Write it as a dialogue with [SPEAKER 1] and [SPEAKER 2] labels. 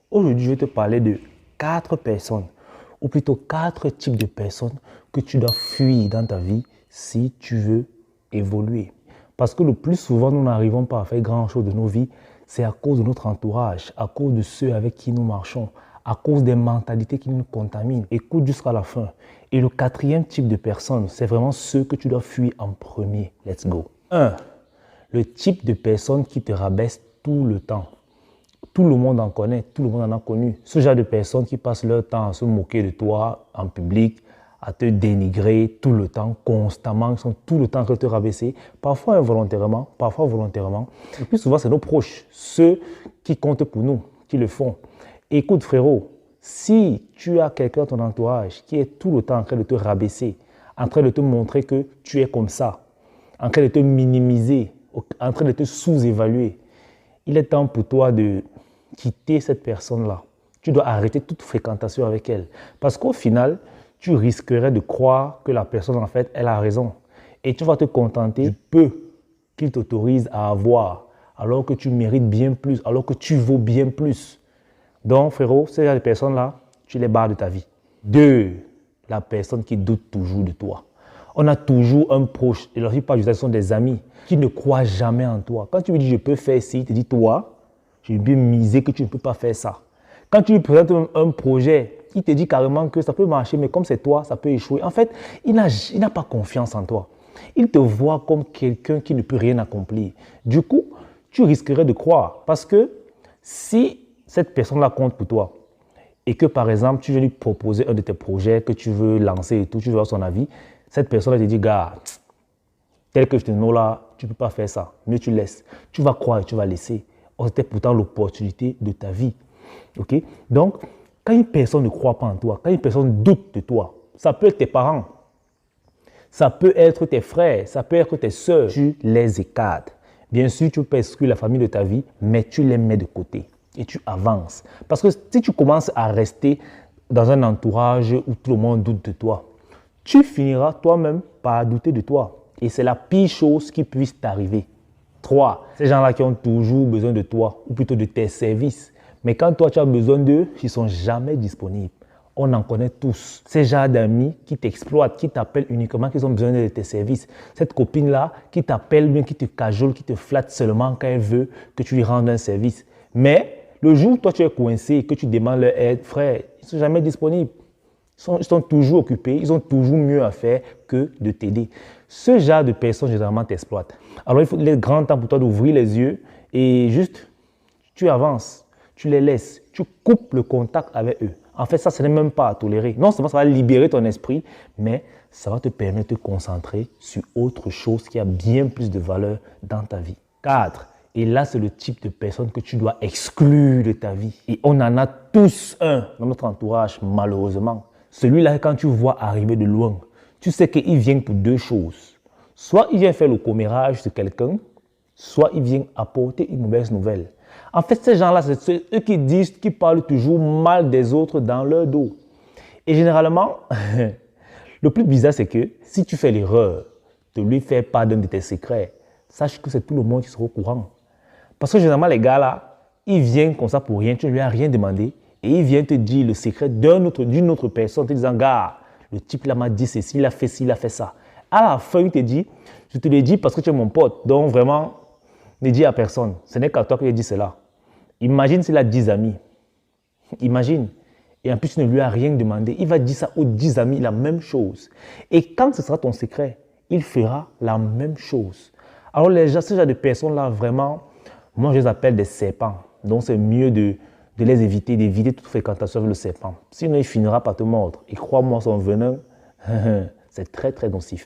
[SPEAKER 1] Aujourd'hui, je vais te parler de 4 personnes, ou plutôt 4 types de personnes que tu dois fuir dans ta vie si tu veux évoluer. Parce que le plus souvent, nous n'arrivons pas à faire grand-chose de nos vies, c'est à cause de notre entourage, à cause de ceux avec qui nous marchons, à cause des mentalités qui nous contaminent. Écoute jusqu'à la fin. Et le 4e type de personnes, c'est vraiment ceux que tu dois fuir en premier. Let's go. 1. Le type de personne qui te rabaisse tout le temps. Tout le monde en connaît, tout le monde en a connu. Ce genre de personnes qui passent leur temps à se moquer de toi en public, à te dénigrer tout le temps, constamment, ils sont tout le temps en train de te rabaisser, parfois involontairement, parfois volontairement. Le plus souvent, c'est nos proches, ceux qui comptent pour nous, qui le font. Écoute frérot, si tu as quelqu'un dans ton entourage qui est tout le temps en train de te rabaisser, en train de te montrer que tu es comme ça, en train de te minimiser, en train de te sous-évaluer, il est temps pour toi de quitter cette personne-là. Tu dois arrêter toute fréquentation avec elle. Parce qu'au final, tu risquerais de croire que la personne, en fait, elle a raison. Et tu vas te contenter du peu qu'il t'autorise à avoir, alors que tu mérites bien plus, alors que tu vaux bien plus. Donc, frérot, ces personnes-là, tu les barres de ta vie. 2. La personne qui doute toujours de toi. On a toujours un proche, et la plupart du temps, ce sont des amis, qui ne croient jamais en toi. Quand tu lui dis « je peux faire ci », il te dit « toi, je vais bien miser que tu ne peux pas faire ça ». Quand tu lui présentes un projet, il te dit carrément que ça peut marcher, mais comme c'est toi, ça peut échouer. En fait, il n'a pas confiance en toi. Il te voit comme quelqu'un qui ne peut rien accomplir. Du coup, tu risquerais de croire. Parce que si cette personne-là compte pour toi, et que par exemple, tu veux lui proposer un de tes projets que tu veux lancer et tout, tu veux avoir son avis, cette personne-là te dit, gars, tel que je te nomme là, tu ne peux pas faire ça. Mieux tu laisses. Tu vas croire et tu vas laisser. Or, c'était pourtant l'opportunité de ta vie. Okay? Donc, quand une personne ne croit pas en toi, quand une personne doute de toi, ça peut être tes parents, ça peut être tes frères, ça peut être tes soeurs, tu les écartes. Bien sûr, tu peux exclure la famille de ta vie, mais tu les mets de côté et tu avances. Parce que si tu commences à rester dans un entourage où tout le monde doute de toi, tu finiras toi-même par douter de toi. Et c'est la pire chose qui puisse t'arriver. 3. Ces gens-là qui ont toujours besoin de toi, ou plutôt de tes services. Mais quand toi, tu as besoin d'eux, ils ne sont jamais disponibles. On en connaît tous. Ces gens d'amis qui t'exploitent, qui t'appellent uniquement, qui ont besoin de tes services. Cette copine-là qui t'appelle bien, qui te cajole, qui te flatte seulement quand elle veut que tu lui rendes un service. Mais le jour où toi, tu es coincé et que tu demandes leur aide, frère, ils ne sont jamais disponibles. Ils sont toujours occupés, ils ont toujours mieux à faire que de t'aider. Ce genre de personnes, généralement, t'exploitent. Alors, il est grand temps pour toi d'ouvrir les yeux et juste, tu avances, tu les laisses, tu coupes le contact avec eux. En fait, ça, ce n'est même pas à tolérer. Non seulement ça va libérer ton esprit, mais ça va te permettre de te concentrer sur autre chose qui a bien plus de valeur dans ta vie. 4. Et là, c'est le type de personne que tu dois exclure de ta vie. Et on en a tous un dans notre entourage, malheureusement. Celui-là, quand tu vois arriver de loin, tu sais qu'il vient pour 2 choses. Soit il vient faire le commérage de quelqu'un, soit il vient apporter une mauvaise nouvelle. En fait, ces gens-là, c'est eux qui disent, qui parlent toujours mal des autres dans leur dos. Et généralement, le plus bizarre, c'est que si tu fais l'erreur de lui faire part d'un de tes secrets, sache que c'est tout le monde qui sera au courant. Parce que généralement, les gars là, ils viennent comme ça pour rien, tu ne lui as rien demandé. Et il vient te dire le secret d'une autre personne, te disant, gars, le type là m'a dit ceci, il a fait ci, il a fait ça. À la fin, il te dit, je te l'ai dit parce que tu es mon pote. Donc vraiment, ne dis à personne. Ce n'est qu'à toi qu'il a dit cela. Imagine s'il a 10 amis. Imagine. Et en plus, tu ne lui as rien demandé. Il va dire ça aux 10 amis, la même chose. Et quand ce sera ton secret, il fera la même chose. Alors, ce genre de personnes-là, vraiment, moi, je les appelle des serpents. Donc, c'est mieux de les éviter, d'éviter toute fréquentation avec le serpent. Sinon, il finira par te mordre. Et crois-moi, son venin, c'est très, très nocif.